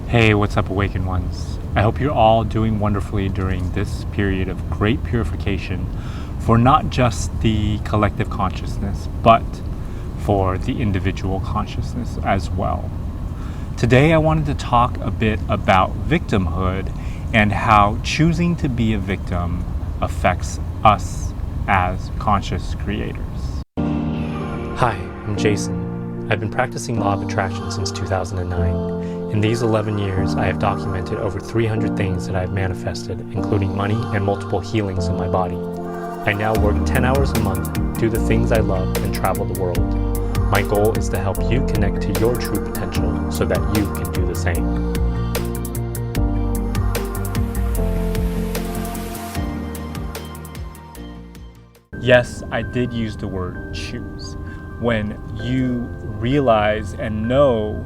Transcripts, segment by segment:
Hey, what's up, Awakened Ones? I hope you're all doing wonderfully during this period of great purification for not just the collective consciousness, but for the individual consciousness as well. Today, I wanted to talk a bit about victimhood and how choosing to be a victim affects us as conscious creators. Hi, I'm Jason. I've been practicing Law of Attraction since 2009. In these 11 years, I have documented over 300 things that I have manifested, including money and multiple healings in my body. I now work 10 hours a month, do the things I love, and travel the world. My goal is to help you connect to your true potential so that you can do the same. Yes, I did use the word choose. When you realize and know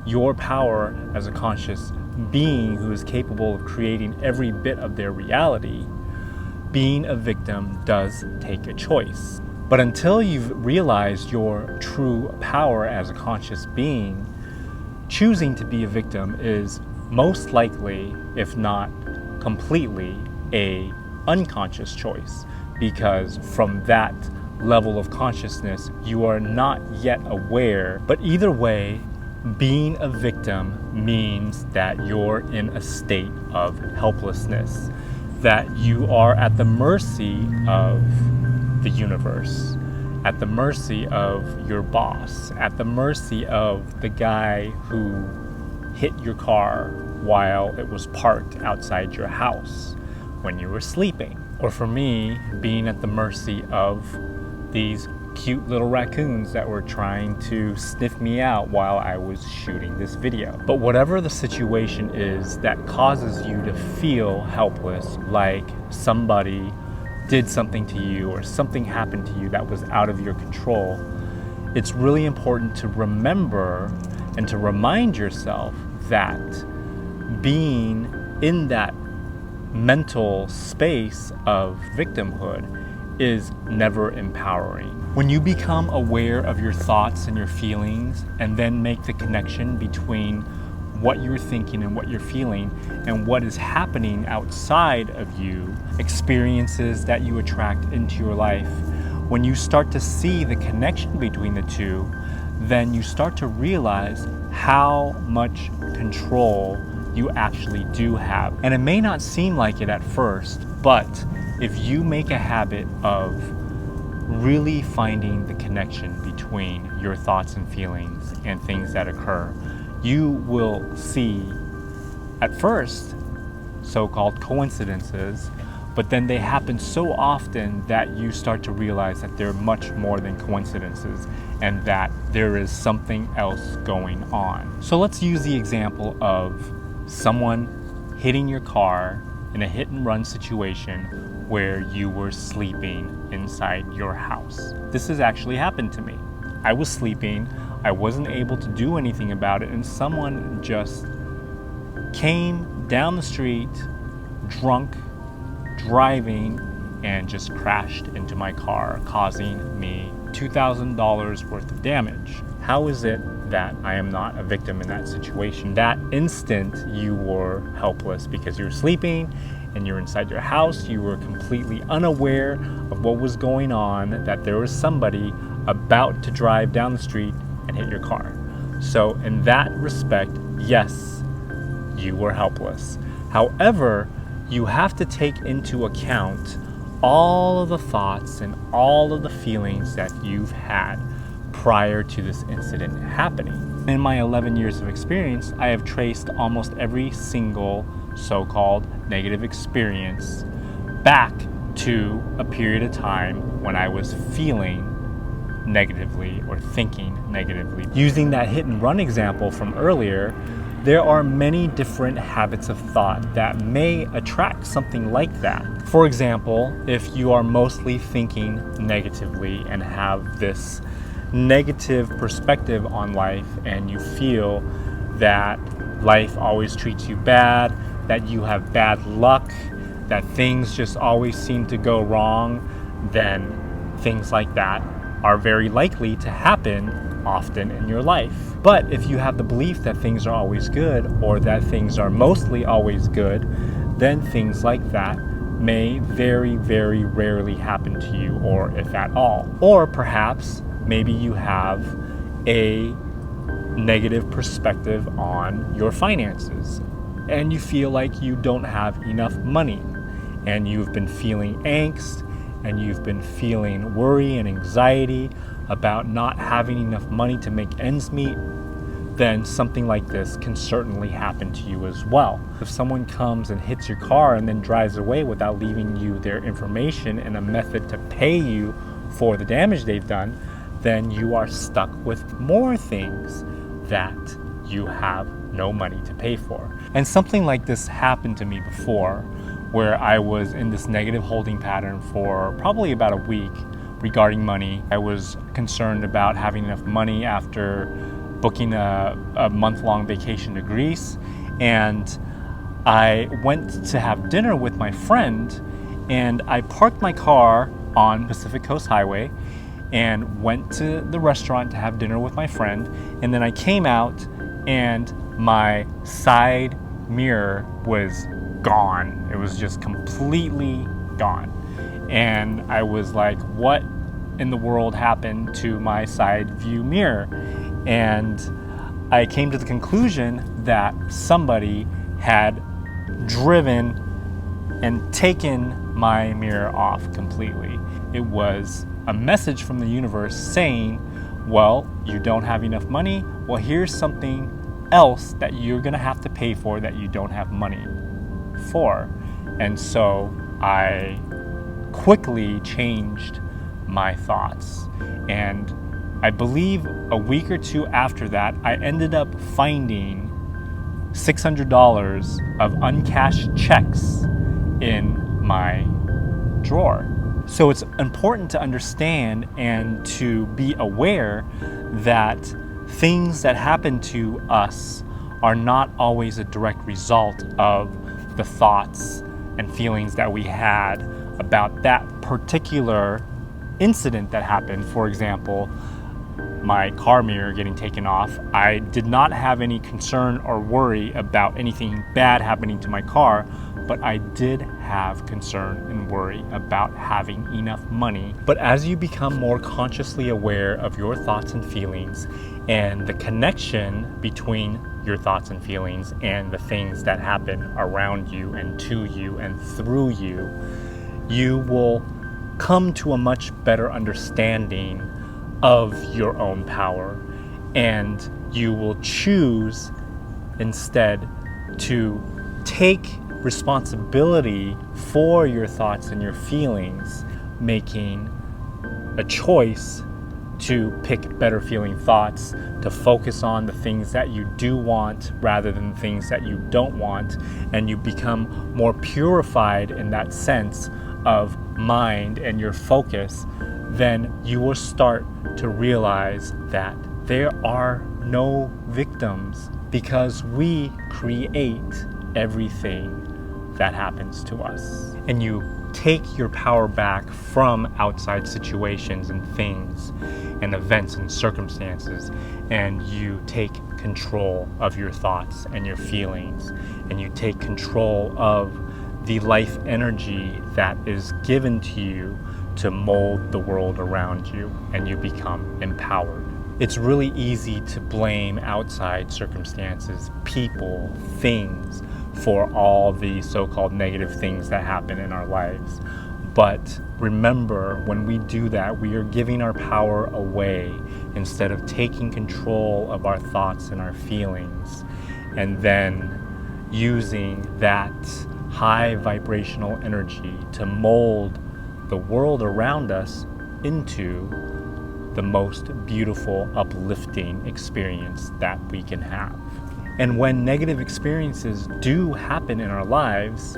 your power as a conscious being who is capable of creating every bit of their reality, being a victim does take a choice. But until you've realized your true power as a conscious being, choosing to be a victim is most likely, if not completely, a unconscious choice, because from that level of consciousness you are not yet aware. But either way, being a victim means that you're in a state of helplessness, that you are at the mercy of the universe, at the mercy of your boss, at the mercy of the guy who hit your car while it was parked outside your house when you were sleeping. Or for me, being at the mercy of these cute little raccoons that were trying to sniff me out while I was shooting this video. But whatever the situation is that causes you to feel helpless, like somebody did something to you or something happened to you that was out of your control, it's really important to remember and to remind yourself that being in that mental space of victimhood is never empowering. When you become aware of your thoughts and your feelings and then make the connection between what you're thinking and what you're feeling and what is happening outside of you, experiences that you attract into your life, when you start to see the connection between the two, then you start to realize how much control you actually do have. And it may not seem like it at first, but if you make a habit of really finding the connection between your thoughts and feelings and things that occur, you will see at first so-called coincidences, but then they happen so often that you start to realize that they're much more than coincidences and that there is something else going on. So let's use the example of someone hitting your car in a hit and run situation where you were sleeping inside your house. This has actually happened to me. I was sleeping, I wasn't able to do anything about it, and someone just came down the street, drunk, driving, and just crashed into my car, causing me $2,000 worth of damage. How is it that I am not a victim in that situation? That instant you were helpless because you were sleeping and you're inside your house, you were completely unaware of what was going on, that there was somebody about to drive down the street and hit your car. So in that respect, yes, you were helpless. However, you have to take into account all of the thoughts and all of the feelings that you've had prior to this incident happening. In my 11 years of experience, I have traced almost every single so-called negative experience back to a period of time when I was feeling negatively or thinking negatively. Using that hit and run example from earlier, there are many different habits of thought that may attract something like that. For example, if you are mostly thinking negatively and have this negative perspective on life and you feel that life always treats you bad, that you have bad luck, that things just always seem to go wrong, then things like that are very likely to happen often in your life. But if you have the belief that things are always good, or that things are mostly always good, then things like that may very, very rarely happen to you, or if at all. Or perhaps maybe you have a negative perspective on your finances, and you feel like you don't have enough money, and you've been feeling angst, and you've been feeling worry and anxiety about not having enough money to make ends meet, then something like this can certainly happen to you as well. If someone comes and hits your car and then drives away without leaving you their information and a method to pay you for the damage they've done, then you are stuck with more things that you have no money to pay for. And something like this happened to me before, where I was in this negative holding pattern for probably about a week regarding money. I was concerned about having enough money after booking a month-long vacation to Greece, and I went to have dinner with my friend, and I parked my car on Pacific Coast Highway and went to the restaurant to have dinner with my friend, and then I came out and my side mirror was gone. It was just completely gone. And I was like, what in the world happened to my side view mirror? And I came to the conclusion that somebody had driven and taken my mirror off completely. It was a message from the universe saying, well, you don't have enough money. Well, here's something else that you're gonna have to pay for that you don't have money for. And so I quickly changed my thoughts. And I believe a week or two after that, I ended up finding $600 of uncashed checks in my drawer. So it's important to understand and to be aware that things that happen to us are not always a direct result of the thoughts and feelings that we had about that particular incident that happened. For example, my car mirror getting taken off. I did not have any concern or worry about anything bad happening to my car, but I did have concern and worry about having enough money. But as you become more consciously aware of your thoughts and feelings and the connection between your thoughts and feelings and the things that happen around you and to you and through you, you will come to a much better understanding of your own power, and you will choose instead to take responsibility for your thoughts and your feelings, making a choice to pick better feeling thoughts, to focus on the things that you do want rather than the things that you don't want, and you become more purified in that sense of mind and your focus, then you will start to realize that there are no victims, because we create everything that happens to us. And you take your power back from outside situations and things and events and circumstances, and you take control of your thoughts and your feelings, and you take control of the life energy that is given to you to mold the world around you, and you become empowered. It's really easy to blame outside circumstances, people, things, for all the so-called negative things that happen in our lives. But remember, when we do that, we are giving our power away instead of taking control of our thoughts and our feelings, and then using that high vibrational energy to mold the world around us into the most beautiful, uplifting experience that we can have. And when negative experiences do happen in our lives,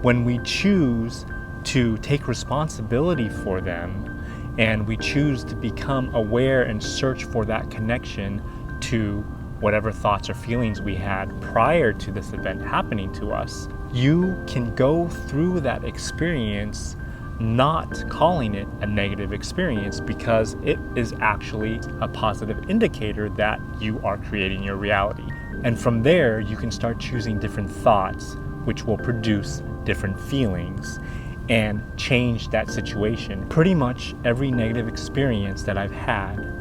when we choose to take responsibility for them, and we choose to become aware and search for that connection to whatever thoughts or feelings we had prior to this event happening to us, you can go through that experience not calling it a negative experience, because it is actually a positive indicator that you are creating your reality. And from there, you can start choosing different thoughts, which will produce different feelings and change that situation. Pretty much every negative experience that I've had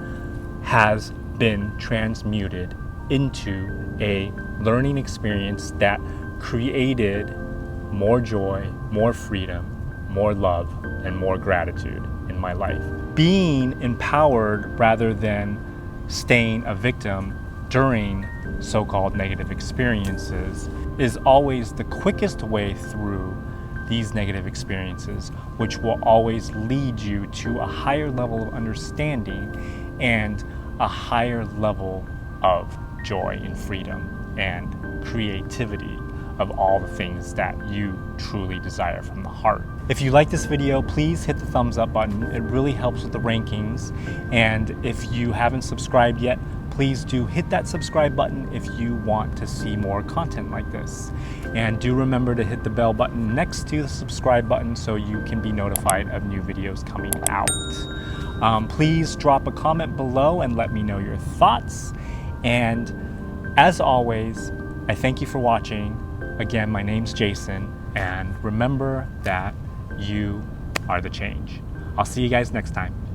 has been transmuted into a learning experience that created more joy, more freedom, more love, and more gratitude in my life. Being empowered rather than staying a victim during so-called negative experiences is always the quickest way through these negative experiences, which will always lead you to a higher level of understanding and a higher level of joy and freedom and creativity of all the things that you truly desire from the heart. If you like this video, please hit the thumbs up button. It really helps with the rankings. And if you haven't subscribed yet, please do hit that subscribe button if you want to see more content like this. And do remember to hit the bell button next to the subscribe button so you can be notified of new videos coming out. Please drop a comment below and let me know your thoughts. And as always, I thank you for watching. Again, my name's Jason, and remember that you are the change. I'll see you guys next time.